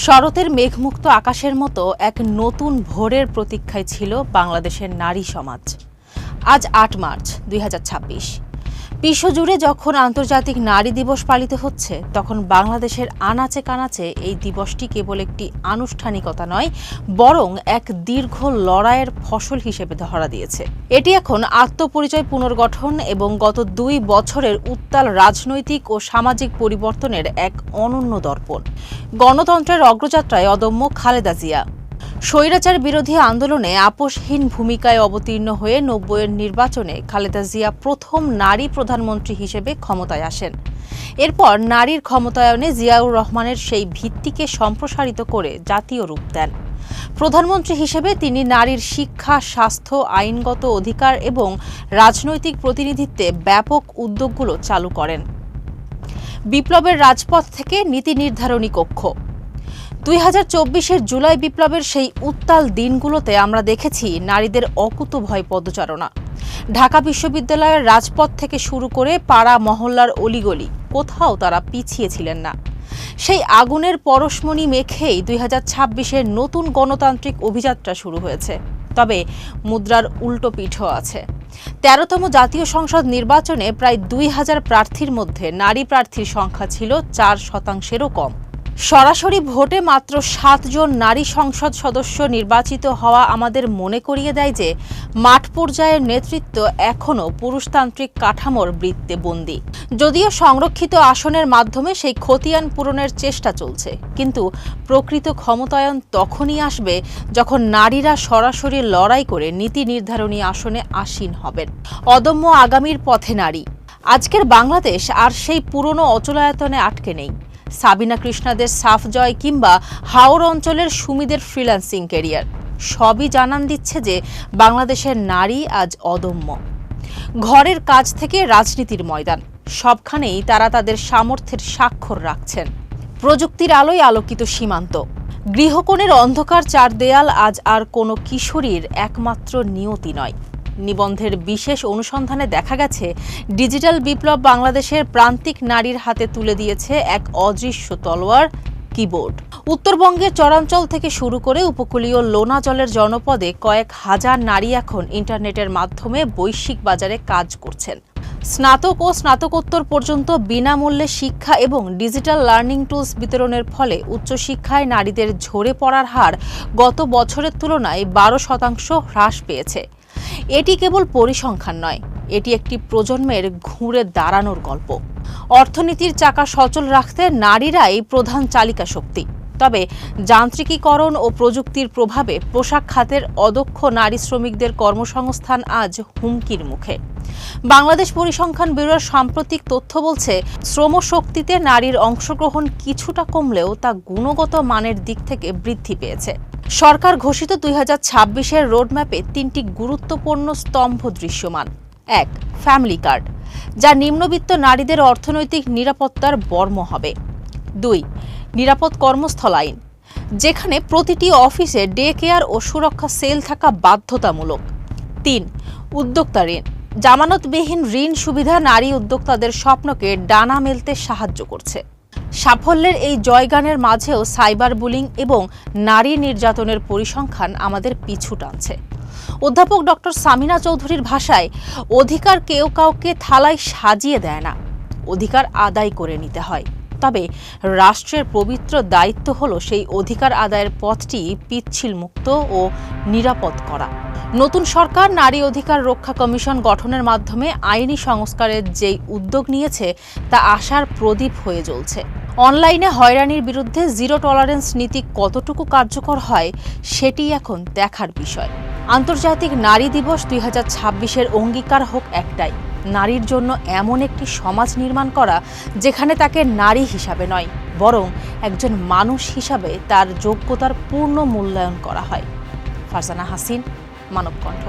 শরতের মেঘমুক্ত আকাশের মতো এক নতুন ভোরের প্রতীক্ষায় ছিল বাংলাদেশের নারী সমাজ। আজ ৮ মার্চ ২০২৬। বিশ্বজুড়ে যখন আন্তর্জাতিক নারী দিবস পালিত হচ্ছে, তখন বাংলাদেশের আনাচে কানাচে এই দিবসটি কেবল একটি আনুষ্ঠানিকতা নয়, বরং এক দীর্ঘ লড়াইয়ের ফসল হিসেবে ধরা দিয়েছে। এটি এখন আত্মপরিচয় পুনর্গঠন এবং গত ২ বছরের উত্তাল রাজনৈতিক ও সামাজিক পরিবর্তনের এক অনন্য দর্পণ। গণতন্ত্রের অগ্রযাত্রায় অদম্য খালেদা জিয়া। স্বৈরাচার বিরোধী আন্দোলনে আপোষহীন ভূমিকায় অবতীর্ণ হয়ে ৯০-এর নির্বাচনে খালেদা জিয়া প্রথম নারী প্রধানমন্ত্রী হিসেবে ক্ষমতায় আসেন। এরপর নারীর ক্ষমতায়নে জিয়াউর রহমানের সেই ভিত্তিকে সম্প্রসারিত করে জাতীয় রূপ দেন। প্রধানমন্ত্রী হিসেবে তিনি নারীর শিক্ষা, স্বাস্থ্য, আইনগত অধিকার এবং রাজনৈতিক প্রতিনিধিত্বে ব্যাপক উদ্যোগগুলো চালু করেন। বিপ্লবের রাজপথ থেকে নীতি নির্ধারণী কক্ষ। ২০২৪-এর জুলাই বিপ্লবের সেই উত্তাল দিনগুলোতে আমরা দেখেছি নারীদের অকুতোভয় পদচারণা। ঢাকা বিশ্ববিদ্যালয়ের রাজপথ থেকে শুরু করে পাড়া মহল্লার অলিগলি, কোথাও তারা পিছিয়ে ছিলেন না। সেই আগুনের পরশমণি মেখেই ২০২৬-এর নতুন গণতান্ত্রিক অভিযাত্রা শুরু হয়েছে। তবে মুদ্রার উল্টো পিঠও আছে। ১৩তম জাতীয় সংসদ নির্বাচনে প্রায় ২,০০০ প্রার্থীর মধ্যে নারী প্রার্থীর সংখ্যা ছিল ৪%-এরও কম। সরাসরি ভোটে মাত্র ৭ জন নারী সংসদ সদস্য নির্বাচিত হওয়া আমাদের মনে করিয়ে দেয় যে মাঠ পর্যায়ের নেতৃত্ব এখনও পুরুষতান্ত্রিক কাঠামোর বৃত্তে বন্দী। যদিও সংরক্ষিত আসনের মাধ্যমে সেই খতিয়ান পূরণের চেষ্টা চলছে, কিন্তু প্রকৃত ক্ষমতায়ন তখনই আসবে যখন নারীরা সরাসরি লড়াই করে নীতি নির্ধারণী আসনে আসীন হবেন। অদম্য আগামীর পথে নারী। আজকের বাংলাদেশ আর সেই পুরনো অচলায়তনে আটকে নেই। সাবিনা কৃষ্ণাদের সাফ জয় কিংবা হাওর অঞ্চলের সুমিদের ফ্রিল্যান্সিং ক্যারিয়ার সবই জানান দিচ্ছে যে বাংলাদেশের নারী আজ অদম্য। ঘরের কাজ থেকে রাজনীতির ময়দান, সবখানেই তারা তাদের সামর্থ্যের স্বাক্ষর রাখছেন। প্রযুক্তির আলোয় আলোকিত সীমান্ত, গৃহকোণের অন্ধকার চার দেয়াল আজ আর কোনো কিশোরীর একমাত্র নিয়তি নয়। নিবন্ধের বিশেষ অনুসন্ধানে দেখা গেছে, ডিজিটাল বিপ্লব বাংলাদেশের প্রান্তিক নারীর হাতে তুলে দিয়েছে এক অদৃশ্য তলোয়ার, কিবোর্ড। উত্তরবঙ্গের চরাঞ্চল থেকে শুরু করে উপকূলীয় লোনা জলের জনপদে কয়েক হাজার নারী এখন ইন্টারনেটের মাধ্যমে বৈশ্বিক বাজারে কাজ করছেন। স্নাতক ও স্নাতকোত্তর পর্যন্ত বিনামূল্যে শিক্ষা এবং ডিজিটাল লার্নিং টুলস বিতরণের ফলে উচ্চশিক্ষায় নারীদের ঝরে পড়ার হার গত বছরের তুলনায় ১২% হ্রাস পেয়েছে। এটি কেবল পরিসংখ্যান নয়, এটি একটি প্রজন্মের ঘুরে দাঁড়ানোর গল্প। অর্থনীতির চাকা সচল রাখতে নারীরাই প্রধান চালিকা শক্তি। তবে যান্ত্রিকীকরণ ও প্রযুক্তির প্রভাবে পোশাক খাতের অদক্ষ নারী শ্রমিকদের কর্মসংস্থান আজ হুমকির মুখে। বাংলাদেশ পরিসংখ্যান ব্যুরোর সাম্প্রতিক তথ্য বলছে, শ্রমশক্তিতে নারীর অংশগ্রহণ কিছুটা কমলেও তা গুণগত মানের দিক থেকে বৃদ্ধি পেয়েছে। সরকার ঘোষিত ২০২৬-এর রোডম্যাপে ৩টি গুরুত্বপূর্ণ স্তম্ভ দৃশ্যমান। ১. ফ্যামিলি কার্ড, যা নিম্নবিত্ত নারীদের অর্থনৈতিক নিরাপত্তার বর্ম হবে। ২. নিরাপদ কর্মস্থল আইন, যেখানে প্রতিটি অফিসে ডে কেয়ার ও সুরক্ষা সেল থাকা বাধ্যতামূলক। ৩. উদ্যোক্তা ঋণ, জামানতবিহীন ঋণ সুবিধা নারী উদ্যোক্তাদের স্বপ্নকে ডানা মেলতে সাহায্য করছে। সাফল্যের এই জয়গানের মাঝেও সাইবার বুলিং এবং নারী নির্যাতনের পরিসংখ্যান আমাদের পিছু টানছে। অধ্যাপক ডক্টর সামিনা চৌধুরীর ভাষায়, অধিকার কেউ কাউকে থালায় সাজিয়ে দেয় না, অধিকার আদায় করে নিতে হয়। তবে রাষ্ট্রের পবিত্র দায়িত্ব হলো সেই অধিকার আদায়ের পথটি পিচ্ছিল মুক্ত ও নিরাপদ করা। নতুন সরকার নারী অধিকার রক্ষা কমিশন গঠনের মাধ্যমে আইনি সংস্কারের যেই উদ্যোগ নিয়েছে, তা আশার প্রদীপ হয়ে জ্বলছে। অনলাইনে হয়রানির বিরুদ্ধে জিরো টলারেন্স নীতি কতটুকু কার্যকর হয়, সেটি এখন দেখার বিষয়। আন্তর্জাতিক নারী দিবস ২০২৬-এর অঙ্গীকার হোক একটাই, নারীর জন্য এমন একটি সমাজ নির্মাণ করা, যেখানে তাকে নারী হিসাবে নয়, বরং একজন মানুষ হিসাবে তার যোগ্যতার পূর্ণ মূল্যায়ন করা হয়। ফারজানা হাসিন, মানবকণ্ঠ।